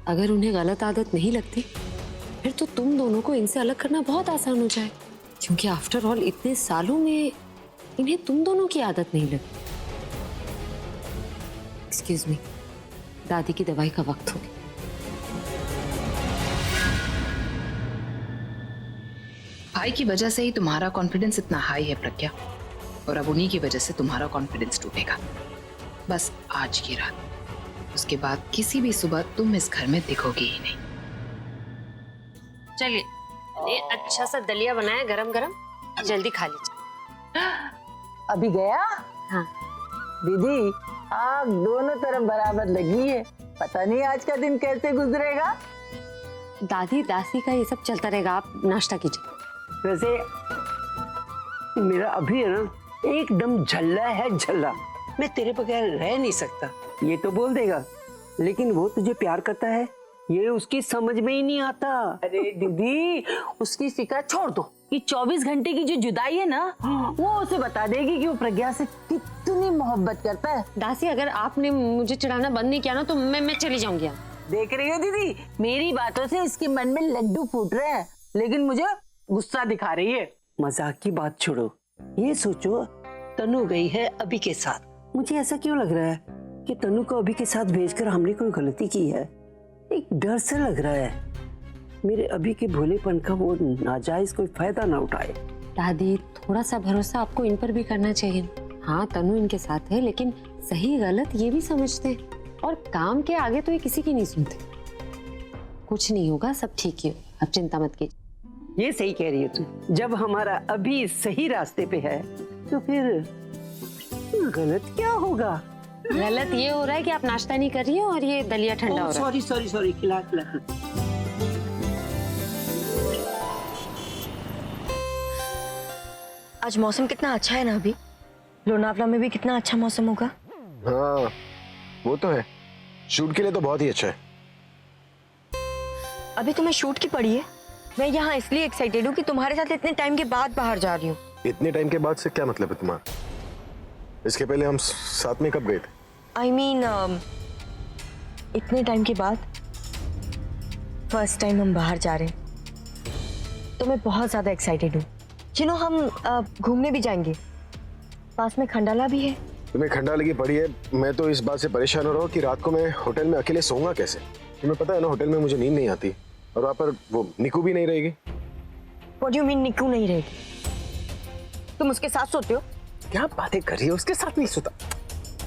अगर उन्हें गलत आदत नहीं लगती फिर तो तुम दोनों को इनसे अलग करना बहुत आसान हो जाए, क्योंकि आफ्टर ऑल इतने सालों में इन्हें तुम दोनों की आदत नहीं लगी। एक्सक्यूज मी, दादी की दवाई का वक्त हो गया। भाई की वजह से ही तुम्हारा कॉन्फिडेंस इतना हाई है प्रज्ञा, और अब उन्हीं की वजह से तुम्हारा कॉन्फिडेंस टूटेगा। बस आज की रात, उसके बाद किसी भी सुबह तुम इस घर में दिखोगे ही नहीं। चलिए, ये अच्छा सा दलिया बनाया गरम गरम, जल्दी खा लीजिए। अभी गया? हाँ दीदी, आग दोनों तरफ बराबर लगी है, पता नहीं आज का दिन कैसे गुजरेगा। दादी दासी का ये सब चलता रहेगा, आप नाश्ता कीजिए। वैसे मेरा अभी है ना एकदम झल्ला है, झल्ला। मैं तेरे बगैर रह नहीं सकता, ये तो बोल देगा, लेकिन वो तुझे प्यार करता है ये उसकी समझ में ही नहीं आता। अरे दीदी, उसकी फिक्र छोड़ दो, ये 24 घंटे की जो जुदाई है ना, वो उसे बता देगी कि वो प्रज्ञा से कितनी मोहब्बत करता है। दासी, अगर आपने मुझे चिढ़ाना बंद नहीं किया ना तो मैं चली जाऊंगी। देख रही हो दीदी, मेरी बातों से इसके मन में लड्डू फूट रहे हैं, लेकिन मुझे गुस्सा दिखा रही है। मजाक की बात छोड़ो, ये सोचो तनु गई है अभी के साथ। मुझे ऐसा क्यों लग रहा है कि तनु को अभी के साथ भेजकर हमने कोई गलती की है। एक डर से लग रहा है मेरे अभी के भोलेपन का वो नाजायज कोई फायदा ना उठाए। दादी, थोड़ा सा भरोसा आपको इन पर भी करना चाहिए। हाँ, तनु इनके साथ है, लेकिन सही गलत ये भी समझते हैं, और काम के आगे तो ये किसी की नहीं सुनते। कुछ नहीं होगा, सब ठीक ही हो, आप चिंता मत कीजिए। ये सही कह रही है तू। जब हमारा अभी सही रास्ते पे है तो फिर गलत क्या होगा? गलत ये हो रहा है कि आप नाश्ता नहीं कर रही हो और ये दलिया ठंडा हो रहा है। सॉरी सॉरी सॉरी, खिला खिला। आज मौसम कितना अच्छा है ना, अभी लोनावला में भी कितना अच्छा मौसम होगा। हाँ वो तो है, शूट के लिए तो बहुत ही अच्छा है। अभी तुम्हें शूट की पड़ी है? मैं यहाँ इसलिए एक्साइटेड हूँ कि तुम्हारे साथ इतने टाइम के बाद बाहर जा रही हूँ। इतने टाइम के बाद से क्या मतलब है तुम्हारा? इसके पहले हम साथ में कब गए थे? I mean, इतने टाइम के बाद फर्स्ट टाइम हम बाहर जा रहे हैं, तो मैं बहुत ज्यादा एक्साइटेड हूँ। हम घूमने भी जाएंगे, पास में खंडाला भी है। तुम्हें खंडाला की पड़ी है, मैं तो इस बात से परेशान हो रहा हूँ कि रात को मैं होटल में अकेले सोऊंगा कैसे। तुम्हें पता है ना, होटल में मुझे नींद नहीं आती, और वहाँ पर वो निकू भी नहीं रहेगी। What do you mean निकू नहीं रहेगी? तुम उसके साथ सोते हो? क्या बातें कर रही है, उसके साथ नहीं सोता।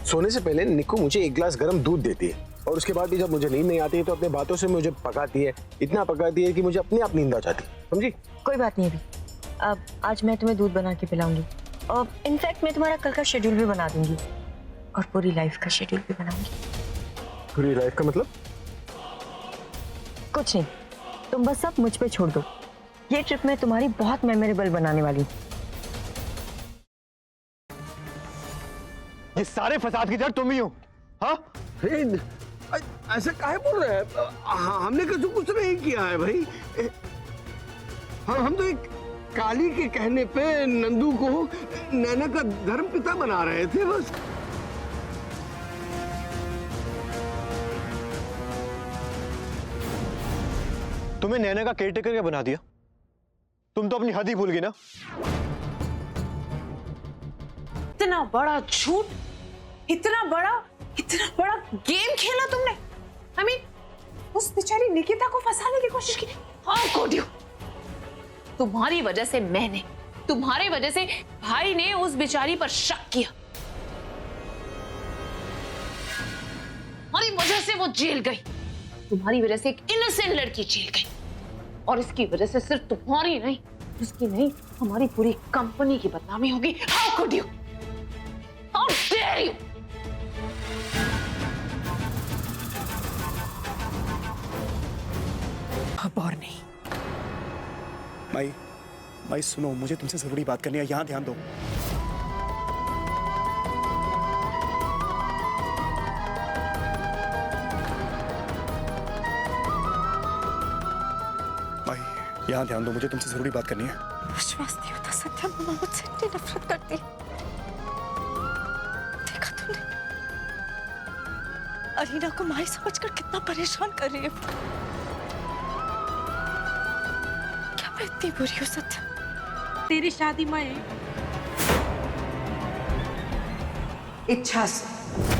सोने से पहले निकू मुझे एक गिलास गर्म दूध देती है, और उसके बाद भी जब मुझे नींद नहीं आती है तो अपने बातों से मुझे पकाती है, इतना पकाती है कि मुझे अपने आप नींद आ जाती है, समझी? कोई बात नहीं, अभी अब आज मैं तुम्हें दूध बना के पिलाऊंगी, और इनफैक्ट मैं तुम्हारा कल का शेड्यूल भी बना दूंगी, और पूरी लाइफ का शेड्यूल भी बनाऊंगी। पूरी लाइफ का मतलब? कुछ नहीं, तुम बस सब मुझ पे छोड़ दो। ये ट्रिप मैं तुम्हारी बहुत मेमोरेबल बनाने वाली हूँ। ये सारे फसाद की जड़ तुम ही हो। हाँ? ऐसा काहे बोल रहे हैं? हमने कुछ नहीं किया है भाई। हम तो एक काली के कहने पे नंदू को नैना का धर्म पिता बना रहे थे बस। तुम्हें नैना का केयरटेकर क्या बना दिया? तुम तो अपनी हद ही भूल गई ना। इतना बड़ा झूठ, इतना बड़ा गेम खेला तुमने। I mean, उस बेचारी निकिता को फंसाने की कोशिश की। How could you? तुम्हारी वजह से मैंने, तुम्हारी वजह से भाई ने उस बेचारी पर शक किया, तुम्हारी वजह से वो जेल गई, तुम्हारी वजह से एक इनोसेंट लड़की जेल गई, और इसकी वजह से सिर्फ तुम्हारी नहीं, उसकी नहीं, हमारी पूरी कंपनी की बदनामी होगी। How could you? How dare you? अब और नहीं। माई सुनो, मुझे तुमसे जरूरी बात करनी है, यहाँ ध्यान दो। माई, यहाँ ध्यान दो, मुझे तुमसे जरूरी बात करनी है। विश्वास नहीं होता, सत्या मम्मा मुझसे इतनी नफरत करती है। देखा तुमने? अरीना को माई समझकर कितना परेशान कर रही है। क्या मैं इतनी बुरी हूँ सत्य? तेरी शादी में इच्छा से